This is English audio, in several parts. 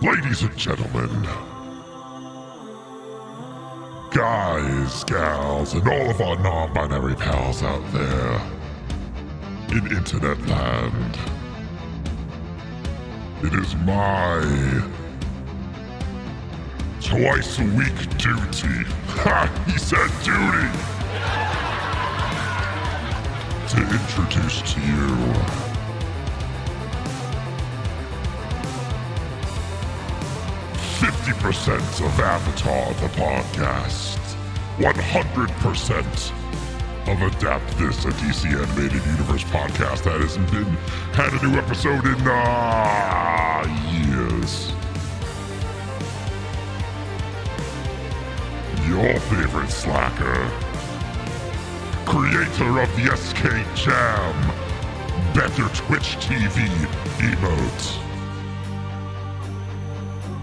Ladies and gentlemen, guys, gals, and all of our non-binary pals out there in internet land, it is my twice-a-week duty, he said duty, to introduce to you %, of Avatar the podcast, 100% of Adapt This, a DC Animated Universe podcast that hasn't had a new episode in years. Your favorite slacker, creator of the SK Jam, Better Twitch TV emote.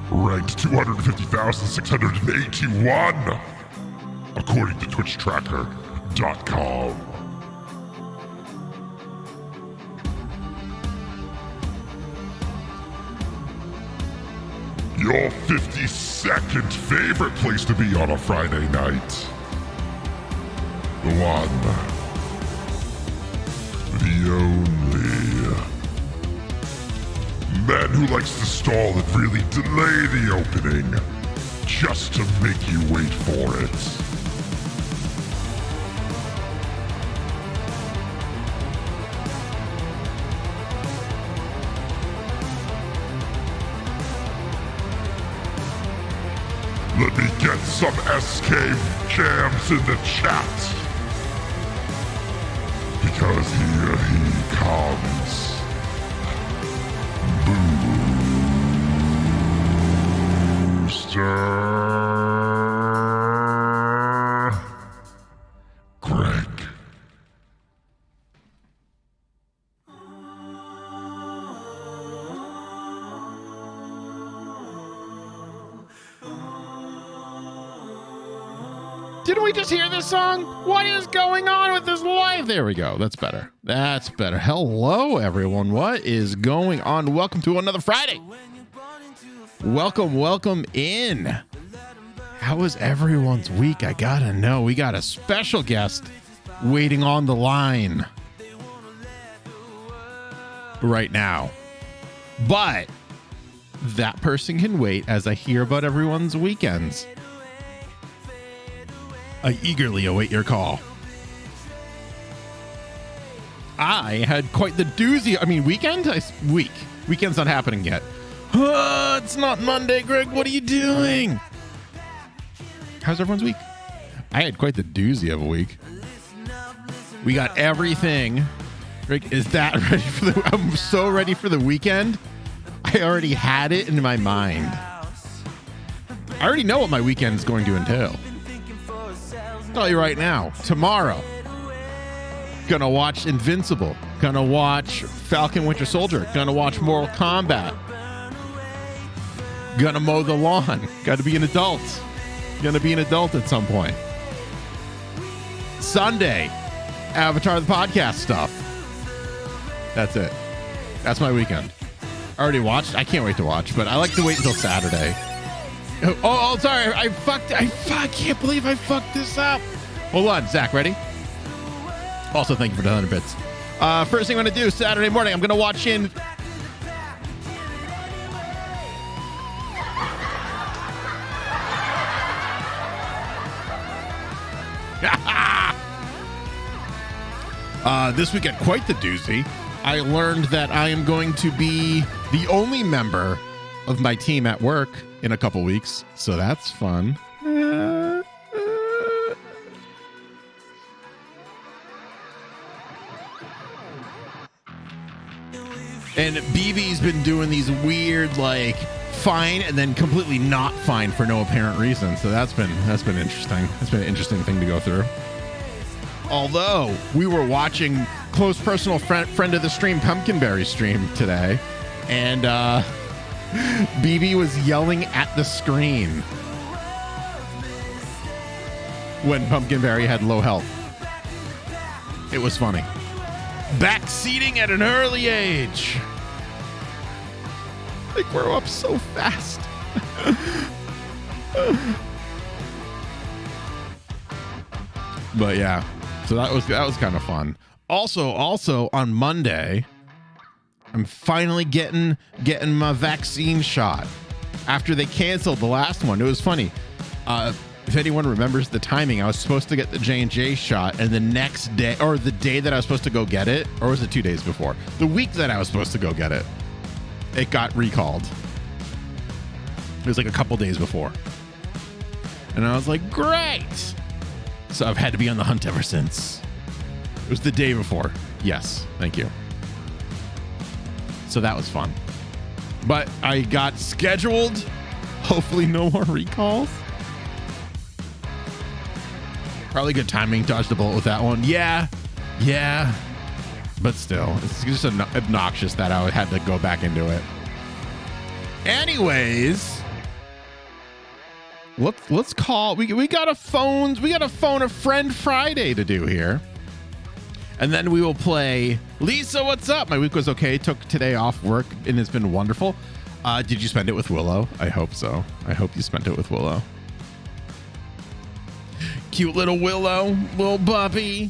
Ranked 250,681, according to TwitchTracker.com. Your 52nd favorite place to be on a Friday night. The one, the only man who likes to stall and really delay the opening just to make you wait for it. Let me get some SK jams in the chat. Because here he comes. Booster Greg. Didn't we just hear this song? What is going on with this life? There we go. That's better. That's better. Hello, everyone. What is going on? Welcome to another Friday. Welcome in. How was everyone's week? I gotta know. We got a special guest waiting on the line right now. But that person can wait as I hear about everyone's weekends. I eagerly await your call. I had quite the doozy. I mean, Weekend's not happening yet. It's not Monday, Greg. What are you doing? How's everyone's week? I had quite the doozy of a week. We got everything. Greg, is that ready for the... I'm so ready for the weekend. I already had it in my mind. I already know what my weekend is going to entail. I'll tell you right now. Tomorrow, gonna watch Invincible. Gonna watch Falcon Winter Soldier. Gonna watch Mortal Kombat. Gonna mow the lawn. Gotta be an adult. Gonna be an adult at some point. Sunday, Avatar the podcast stuff. That's it. That's my weekend. I already watched. I can't wait to watch, but I like to wait until Saturday. Oh, sorry. I can't believe I fucked this up. Hold on, Zach, ready? Also, thank you for the 100 bits. First thing I'm going to do Saturday morning, I'm going to watch in... This week at quite the doozy, I learned that I am going to be the only member of my team at work in a couple weeks, so that's fun. And BB's been doing these weird, like, fine and then completely not fine for no apparent reason. So that's been interesting. That's been an interesting thing to go through. Although we were watching close personal friend of the stream, Pumpkinberry stream today, and BB was yelling at the screen when Pumpkinberry had low health. It was funny. Backseating at an early age. They grow up so fast. But yeah, so that was kind of fun. Also on Monday, I'm finally getting my vaccine shot after they canceled the last one. It was funny. If anyone remembers the timing, I was supposed to get the J&J shot, and the next day, or the day that I was supposed to go get it, or was it 2 days before? The week that I was supposed to go get it, it got recalled. It was like a couple days before. And I was like, great. So I've had to be on the hunt ever since. It was the day before. Yes, thank you. So that was fun. But I got scheduled. Hopefully no more recalls. Probably good timing. Dodged the bullet with that one. Yeah. But still, it's just obnoxious that I had to go back into it. Anyways, let's call. We got a Fone-A-Friend Friday to do here. And then we will play Lisa, what's up? My week was okay. Took today off work and it's been wonderful. Did you spend it with Willow? I hope so. I hope you spent it with Willow. Cute little Willow, little puppy.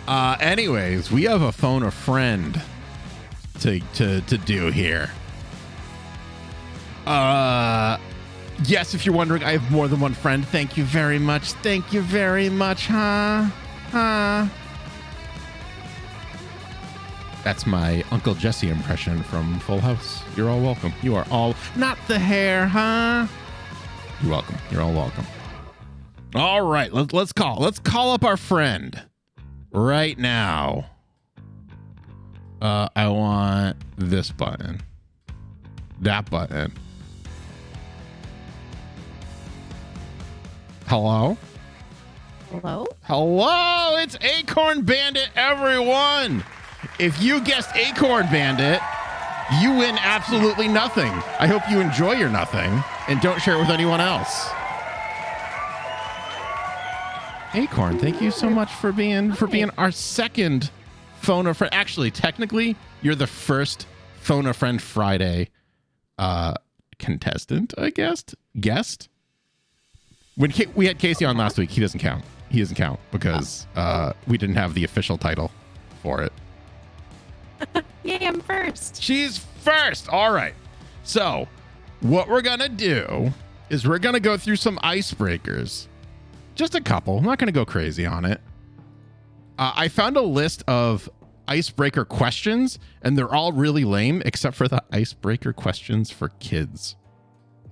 Anyways, we have a Fone-A-Friend to do here. Yes, if you're wondering, I have more than one friend. Thank you very much. Thank you very much, huh? That's my Uncle Jesse impression from Full House. You're all welcome. You are all... Not the hair, huh? You're welcome. You're all welcome. All right, let's call up our friend right now. I want this button. That button. Hello? Hello, it's AcornBandit, everyone. If you guessed AcornBandit, you win absolutely nothing. I hope you enjoy your nothing and don't share it with anyone else. Acorn, thank you so much for being our second Fone-A-Friend. Actually, technically, you're the first Fone-A-Friend Friday contestant, I guess. Guest. When we had Casey on last week, he doesn't count. He doesn't count because we didn't have the official title for it. Yay, I'm first. She's first. All right. So what we're going to do is we're going to go through some icebreakers. Just a couple. I'm not going to go crazy on it. I found a list of icebreaker questions, and they're all really lame except for the icebreaker questions for kids.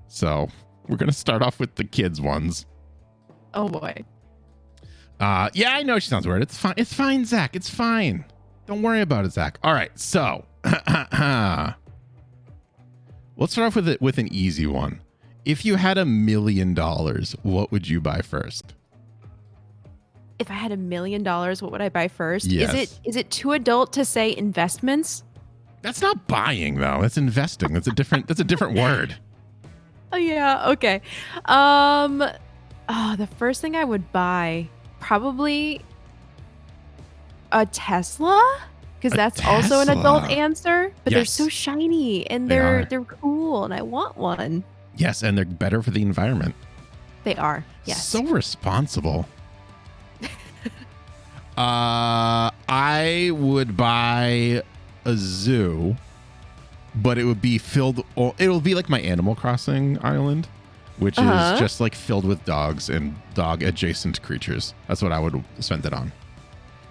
So we're going to start off with the kids ones. Oh, boy. Yeah, I know she sounds weird. It's fine. It's fine, Zach. It's fine. Don't worry about it, Zach. All right. So let's start off with an easy one. If you had $1 million, what would you buy first? If I had $1 million, what would I buy first? Yes. Is it too adult to say investments? That's not buying, though. That's investing. That's a different word. Oh yeah. Okay. The first thing I would buy, probably a Tesla, because that's also an adult answer. But they're so shiny and they're cool, and I want one. Yes, and they're better for the environment. They are. Yes. So responsible. I would buy a zoo, but it would be it'll be like my Animal Crossing island, which is just like filled with dogs and dog adjacent creatures. That's what I would spend it on.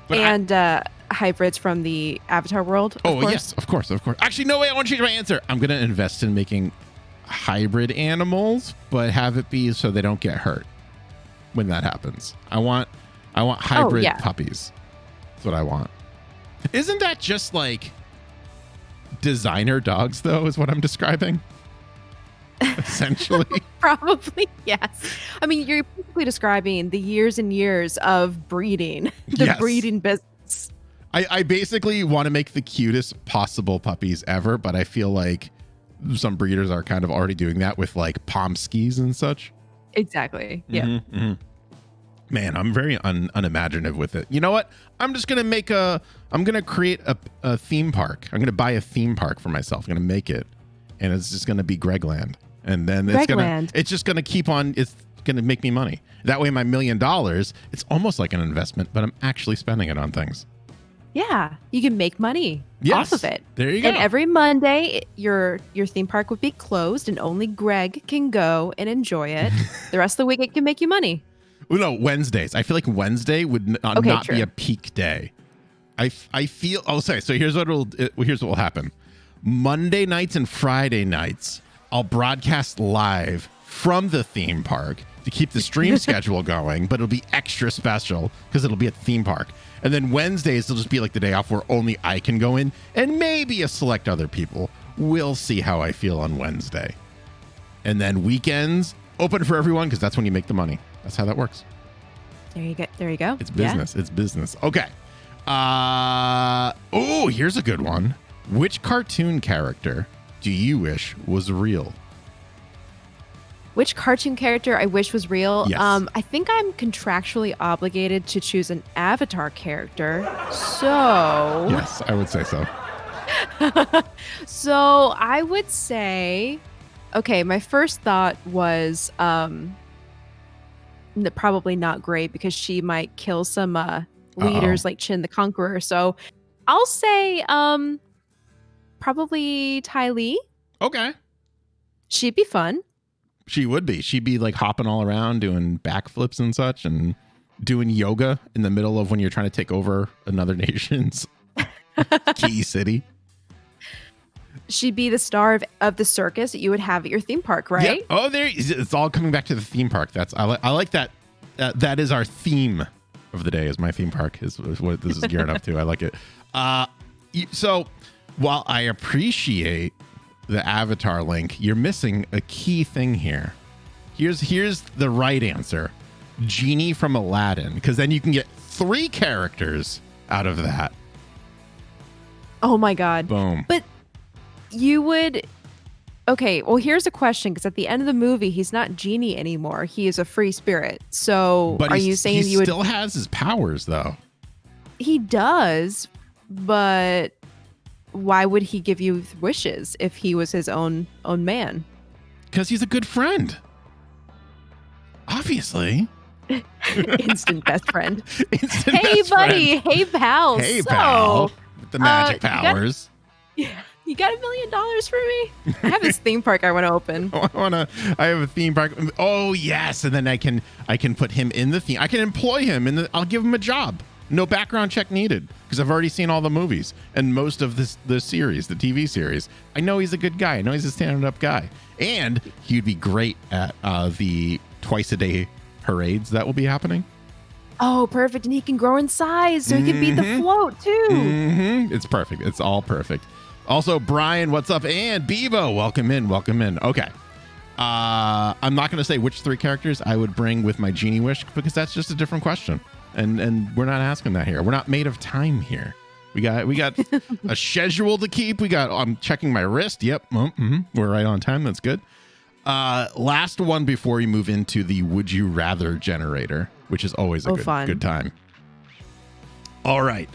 But hybrids from the Avatar world. Yes, of course. Actually, no way. I want to change my answer. I'm going to invest in making hybrid animals, but have it be so they don't get hurt when that happens. I want hybrid puppies. That's what I want. Isn't that just like designer dogs, though, is what I'm describing? Essentially. Probably, yes. I mean, you're basically describing the years and years of breeding, breeding business. I basically want to make the cutest possible puppies ever, but I feel like some breeders are kind of already doing that with like Pomskis and such. Exactly. Yeah. Mm-hmm. Man, I'm very unimaginative with it. You know what? I'm just gonna create a theme park. I'm gonna buy a theme park for myself. I'm gonna make it, and it's just gonna be Gregland. And then it's just gonna keep on. It's gonna make me money. That way, my $1 million, it's almost like an investment, but I'm actually spending it on things. Yeah, you can make money off of it. There you go. And every Monday, your theme park would be closed, and only Greg can go and enjoy it. The rest of the week, it can make you money. Well, no, Wednesdays. I feel like Wednesday would not be a peak day. I feel. Oh, sorry. So here's what will happen. Monday nights and Friday nights, I'll broadcast live from the theme park to keep the stream schedule going, but it'll be extra special because it'll be at the theme park. And then Wednesdays, it'll just be like the day off where only I can go in, and maybe a select other people. We'll see how I feel on Wednesday. And then weekends, open for everyone because that's when you make the money. That's how that works. There you go. There you go. It's business. Yeah. It's business. Okay. Here's a good one. Which cartoon character do you wish was real? Which cartoon character I wish was real? Yes. I think I'm contractually obligated to choose an Avatar character. So yes, I would say so. So I would say, okay, my first thought was probably not great because she might kill some leaders like Chin the Conqueror. So I'll say probably Ty Lee. Okay. She'd be fun. She would be. She'd be like hopping all around doing backflips and such and doing yoga in the middle of when you're trying to take over another nation's key city. She'd be the star of the circus that you would have at your theme park, right? Yep. Oh, it's all coming back to the theme park. I like that. That is our theme of the day. Is my theme park is what this is gearing up to. I like it. So while I appreciate the Avatar link, you're missing a key thing here. Here's the right answer. Genie from Aladdin, because then you can get 3 characters out of that. Oh my God. Boom. But you would... Okay, well, here's a question, because at the end of the movie, he's not Genie anymore. He is a free spirit. So but are you saying he still has his powers, though? He does, but why would he give you wishes if he was his own man? Because he's a good friend. Obviously. Instant best friend. Instant hey, best buddy. Friend. Hey, pal. Hey, pal. With the magic powers. You got $1 million for me? I have this theme park I want to open. I have a theme park. Oh, yes. And then I can put him in the theme. I can employ him and I'll give him a job. No background check needed because I've already seen all the movies and most of the series, the TV series. I know he's a good guy. I know he's a stand-up guy. And he'd be great at the twice-a-day parades that will be happening. Oh, perfect. And he can grow in size so he can beat the float, too. Mm-hmm. It's perfect. It's all perfect. Also, Brian, what's up? And Bebo, welcome in. Welcome in. Okay. I'm not going to say which 3 characters I would bring with my Genie wish because that's just a different question. And we're not asking that here. We're not made of time here. We got a schedule to keep. I'm checking my wrist. Yep. We're right on time. That's good. Last one before we move into the would you rather generator, which is always a good time. All right.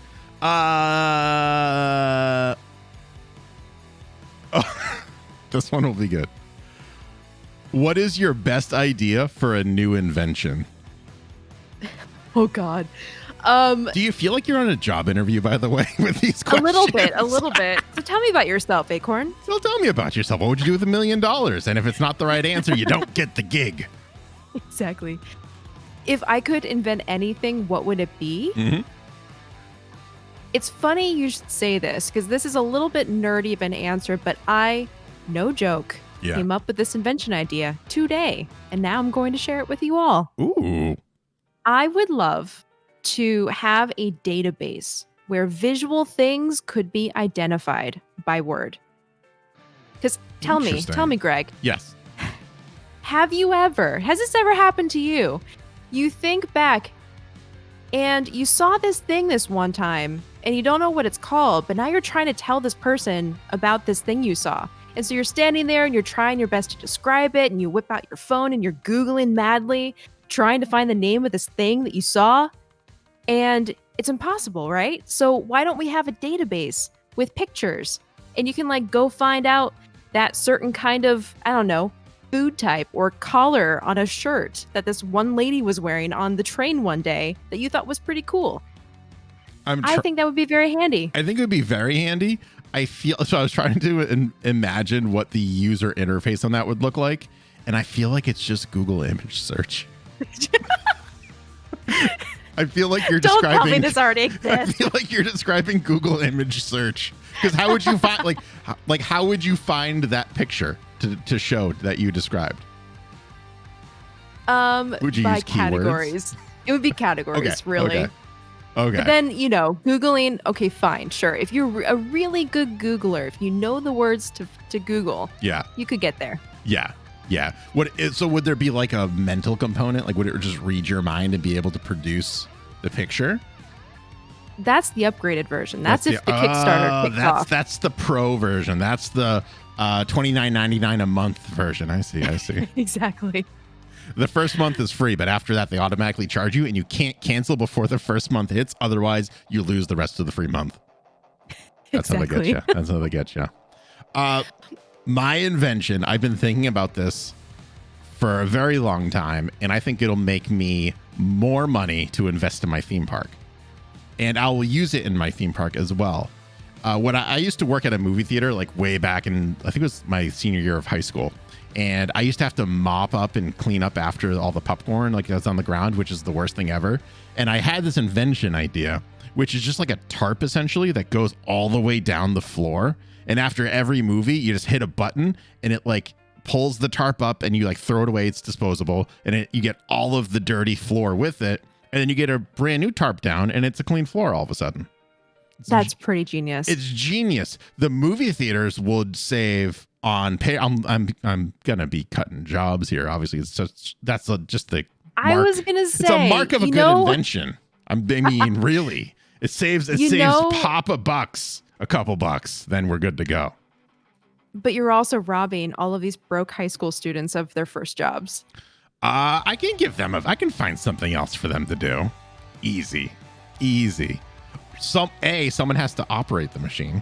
This one will be good. What is your best idea for a new invention? Oh, God. Do you feel like you're on a job interview, by the way, with these questions? A little bit. So tell me about yourself, Acorn. So tell me about yourself. What would you do with $1 million? And if it's not the right answer, you don't get the gig. Exactly. If I could invent anything, what would it be? Mm-hmm. It's funny you should say this because this is a little bit nerdy of an answer, but I, no joke, came up with this invention idea today. And now I'm going to share it with you all. Ooh. I would love to have a database where visual things could be identified by word. Because tell me, Greg. Yes. Has this ever happened to you? You think back and you saw this thing this one time and you don't know what it's called, but now you're trying to tell this person about this thing you saw. And so you're standing there and you're trying your best to describe it and you whip out your phone and you're Googling madly. trying to find the name of this thing that you saw, and it's impossible, right? So why don't we have a database with pictures, and you can like go find out that certain kind of, I don't know, food type or collar on a shirt that this one lady was wearing on the train one day that you thought was pretty cool. I think that would be very handy. I think it would be very handy. I was trying to imagine what the user interface on that would look like, and I feel like it's just Google image search. I feel like you're Don't describing. tell me this already exists. I feel like you're describing Google image search, because how would you find how would you find that picture to show that you described? Would you By use categories. keywords? It would be categories, really. Okay. But then, Googling, okay, fine, sure. If you're a really good Googler, if you know the words to Google, you could get there. Yeah. So would there be like a mental component? Like, would it just read your mind and be able to produce the picture? That's the upgraded version. That's if the Kickstarter kicks off. That's the pro version. That's the $29.99 a month version. I see. Exactly. The first month is free, but after that, they automatically charge you, and you can't cancel before the first month hits. Otherwise, you lose the rest of the free month. That's how they get you. My invention, I've been thinking about this for a very long time, and I think it'll make me more money to invest in my theme park. And I will use it in my theme park as well. When I used to work at a movie theater, like way back in, I think it was my senior year of high school. And I used to have to mop up and clean up after all the popcorn, like that's on the ground, which is the worst thing ever. And I had this invention idea, which is just like a tarp essentially that goes all the way down the floor. And after every movie, you just hit a button and it like pulls the tarp up and you like throw it away. It's disposable. And you get all of the dirty floor with it. And then you get a brand new tarp down and it's a clean floor all of a sudden. That's pretty genius. It's genius. The movie theaters would save on pay. I'm gonna be cutting jobs here. Obviously, it's just just the. I was gonna say it's a mark of a good invention. I mean, really, it saves Pop a couple bucks. Then we're good to go. But you're also robbing all of these broke high school students of their first jobs. I can give them I can find something else for them to do. Easy. Someone has to operate the machine.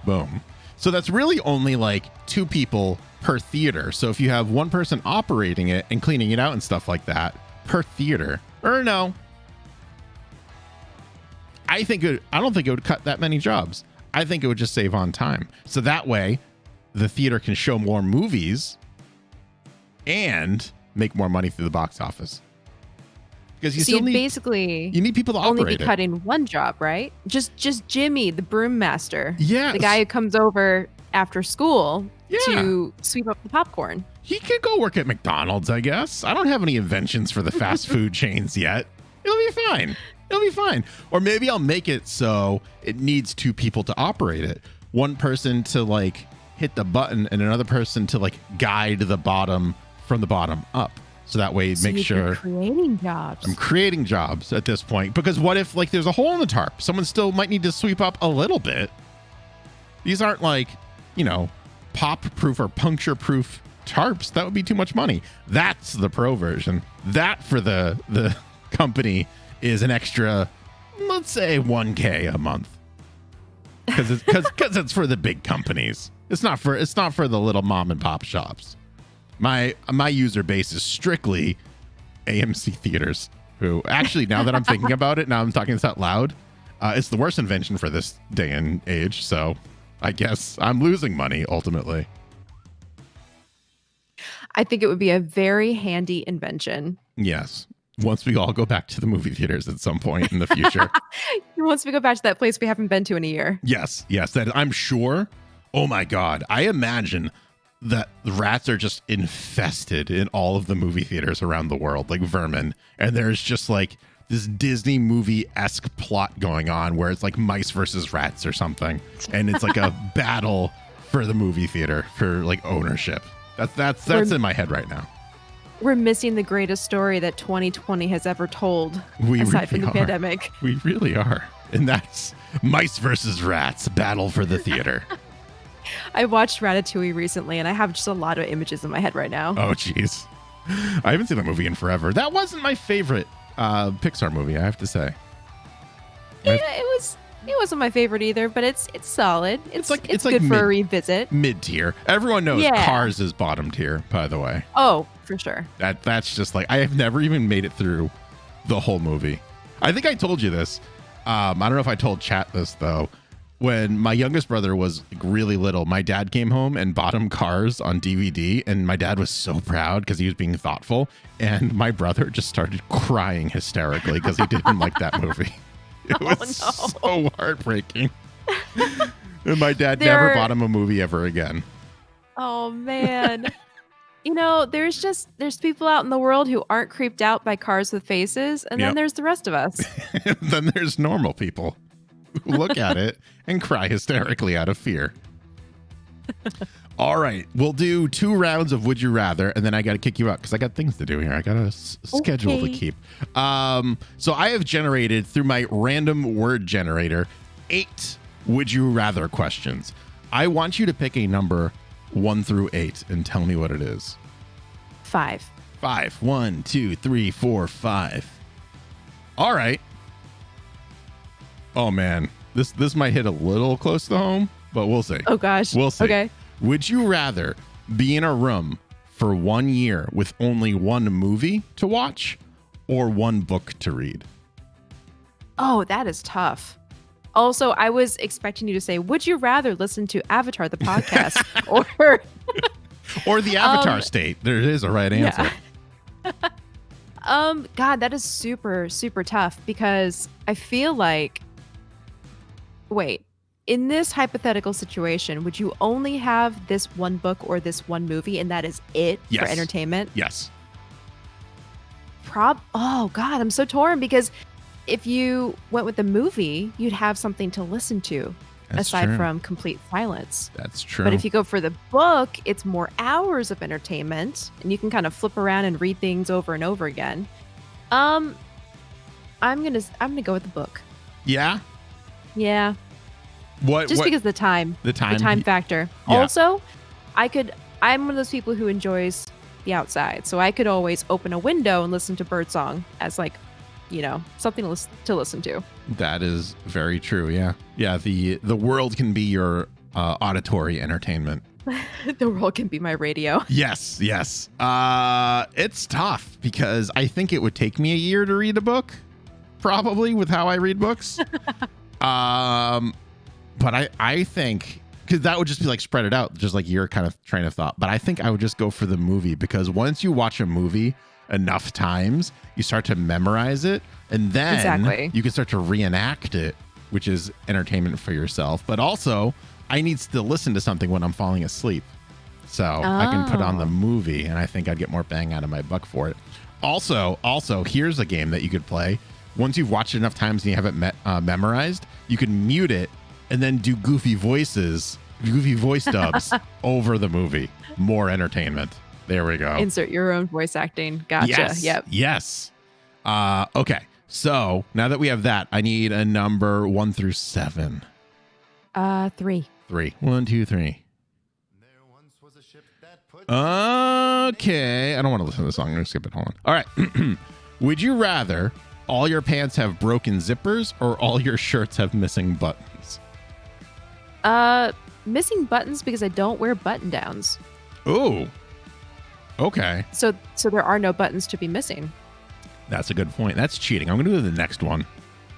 Boom. So that's really only like 2 people per theater. So if you have one person operating it and cleaning it out and stuff like that per theater, or no, I don't think it would cut that many jobs. I think it would just save on time. So that way the theater can show more movies and make more money through the box office. Because you need people to operate only be cutting one job, right? Just Jimmy, the broom master. Yeah, the guy who comes over after school to sweep up the popcorn. He could go work at McDonald's, I guess. I don't have any inventions for the fast food chains yet. It'll be fine. Or maybe I'll make it so it needs 2 people to operate it. One person to like hit the button and another person to like guide the bottom from the bottom up. So that way, make sure creating jobs. I'm creating jobs at this point, because what if like there's a hole in the tarp? Someone still might need to sweep up a little bit. These aren't like, pop-proof or puncture-proof tarps. That would be too much money. That's the pro version. That for the company is an extra, let's say $1,000 a month, because it's for the big companies. It's not for the little mom and pop shops. My user base is strictly AMC theaters, who actually, now that I'm thinking about it, now I'm talking this out loud, it's the worst invention for this day and age. So I guess I'm losing money ultimately. I think it would be a very handy invention. Yes. Once we all go back to the movie theaters at some point in the future. Once we go back to that place we haven't been to in a year. Yes. That I'm sure. Oh my God. I imagine that the rats are just infested in all of the movie theaters around the world, like vermin. And there's just like this Disney movie-esque plot going on where it's like mice versus rats or something. And it's like a battle for the movie theater for like ownership. That's in my head right now. We're missing the greatest story that 2020 has ever told, aside from the pandemic. We really are. And that's mice versus rats, battle for the theater. I watched Ratatouille recently, and I have just a lot of images in my head right now. Oh, geez. I haven't seen that movie in forever. That wasn't my favorite Pixar movie, I have to say. Yeah, it wasn't my favorite either, but it's solid. It's like good for a revisit. Mid-tier. Everyone knows Yeah. Cars is bottom tier, by the way. Oh, for sure. That's just like, I have never even made it through the whole movie. I think I told you this. I don't know if I told chat this though. When my youngest brother was like really little, my dad came home and bought him Cars on DVD, and my dad was so proud because he was being thoughtful, and my brother just started crying hysterically because he didn't like that movie. It was so heartbreaking. And my dad never bought him a movie ever again. Oh man. There's people out in the world who aren't creeped out by cars with faces, and then there's the rest of us. Then there's normal people who look at it and cry hysterically out of fear. All right, we'll do 2 rounds of Would You Rather, and then I got to kick you out because I got things to do here. I got a schedule to keep. So I have generated through my random word generator 8 Would You Rather questions. I want you to pick a number 1 through 8 and tell me what it is. 5. 5. 1, 2, 3, 4, 5. All right. Oh man, this might hit a little close to home, but we'll see. Oh gosh. We'll see. Okay. Would you rather be in a room for 1 year with only 1 movie to watch or 1 book to read? Oh, that is tough. Also, I was expecting you to say, would you rather listen to Avatar the podcast or the Avatar state? There is a right answer. Yeah. God, that is super, super tough because I feel like, wait, in this hypothetical situation, would you only have this 1 book or this 1 movie and that is it for entertainment? Yes. Oh God, I'm so torn because if you went with the movie, you'd have something to listen to aside from complete silence. That's true. But if you go for the book, it's more hours of entertainment and you can kind of flip around and read things over and over again. I'm gonna go with the book. Yeah? Yeah. Just because the time factor. Yeah. Also, I'm one of those people who enjoys the outside. So I could always open a window and listen to birdsong as something to listen to. That is very true. Yeah. Yeah. The world can be your auditory entertainment. The world can be my radio. Yes. It's tough because I think it would take me a year to read a book, probably with how I read books. But I think, because that would just be like spread it out, just like your kind of train of thought. But I think I would just go for the movie because once you watch a movie enough times, you start to memorize it, and then you can start to reenact it, which is entertainment for yourself. But also, I need to listen to something when I'm falling asleep. So I can put on the movie, and I think I'd get more bang out of my buck for it. Also, here's a game that you could play. Once you've watched it enough times and you have it memorized, you can mute it and then do goofy voice dubs over the movie. More entertainment. There we go. Insert your own voice acting. Gotcha. Yes. Yep. Yes. Okay. So now that we have that, I need a number 1 through 7. 3. 3. 1, 2, 3. Okay. I don't want to listen to the song. I'm going to skip it. Hold on. All right. Would you rather all your pants have broken zippers or all your shirts have missing buttons? Missing buttons because I don't wear button downs. Ooh. Okay. So there are no buttons to be missing. That's a good point. That's cheating. I'm going to go to the next one.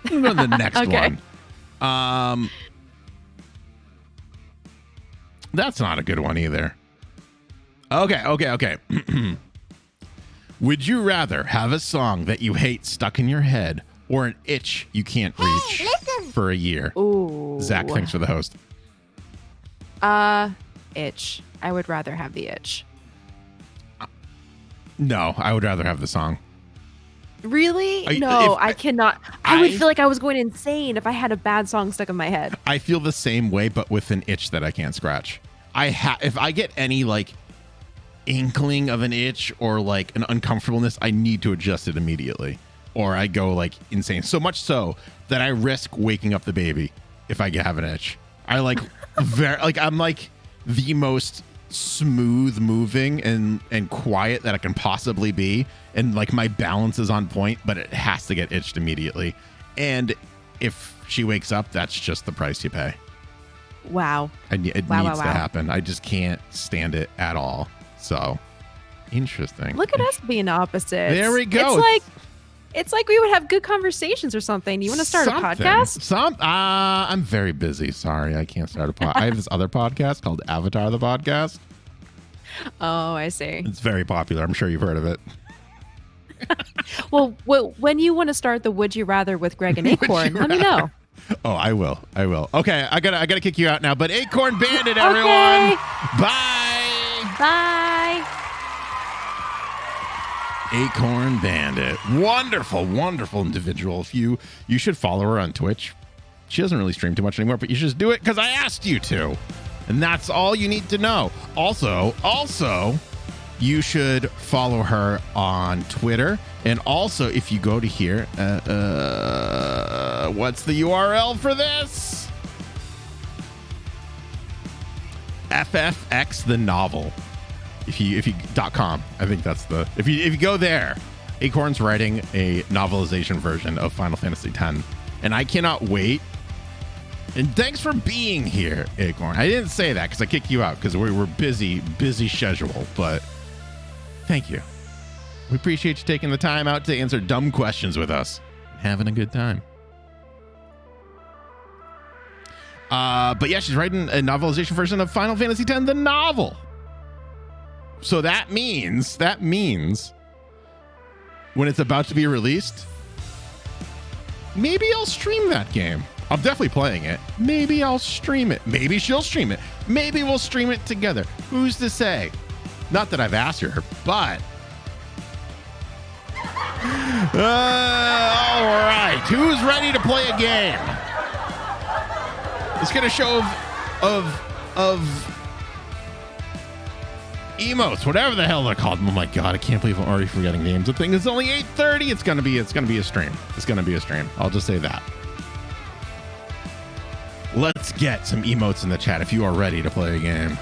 I'm going to go to the next one. That's not a good one either. Okay. Would you rather have a song that you hate stuck in your head or an itch you can't reach for a year? Ooh. Zach, thanks for the host. Itch. I would rather have the itch. No, I would rather have the song. Really? I cannot. I would feel like I was going insane if I had a bad song stuck in my head. I feel the same way, but with an itch that I can't scratch. If I get any like inkling of an itch or like an uncomfortableness, I need to adjust it immediately, or I go like insane. So much so that I risk waking up the baby if I have an itch. I'm like the most smooth moving and quiet that it can possibly be, and like my balance is on point, but it has to get itched immediately. And if she wakes up, that's just the price you pay. Wow. And it needs to happen. I just can't stand it at all. So interesting. Look at us being opposites. There we go. It's like we would have good conversations or something. You want to start a podcast? I'm very busy. Sorry, I can't start a podcast. I have this other podcast called Avatar the Podcast. Oh, I see. It's very popular. I'm sure you've heard of it. Well, when you want to start the Would You Rather with Greg and Acorn, let me know. Oh, I will. Okay, I gotta kick you out now. But AcornBandit, everyone. Bye. Bye. AcornBandit. Wonderful individual. You should follow her on Twitch. She doesn't really stream too much anymore, but you should just do it because I asked you to. And that's all you need to know. Also, you should follow her on Twitter. And also, if you go to here, what's the URL for this? FFX the novel. If you .com, I think that's the if you go there, Acorn's writing a novelization version of Final Fantasy X, and I cannot wait. And thanks for being here, Acorn. I didn't say that because I kicked you out because we were busy schedule, but thank you. We appreciate you taking the time out to answer dumb questions with us. Having a good time. But yeah, she's writing a novelization version of Final Fantasy X, the novel. So that means when it's about to be released, maybe I'll stream that game. I'm definitely playing it. Maybe I'll stream it. Maybe she'll stream it. Maybe we'll stream it together. Who's to say? Not that I've asked her, but all right. Who's ready to play a game? Let's get a show of emotes, whatever the hell they're called. Oh my god, I can't believe I'm already forgetting names of things. It's only 8:30. It's gonna be a stream. It's gonna be a stream. I'll just say that. Let's get some emotes in the chat if you are ready to play a game.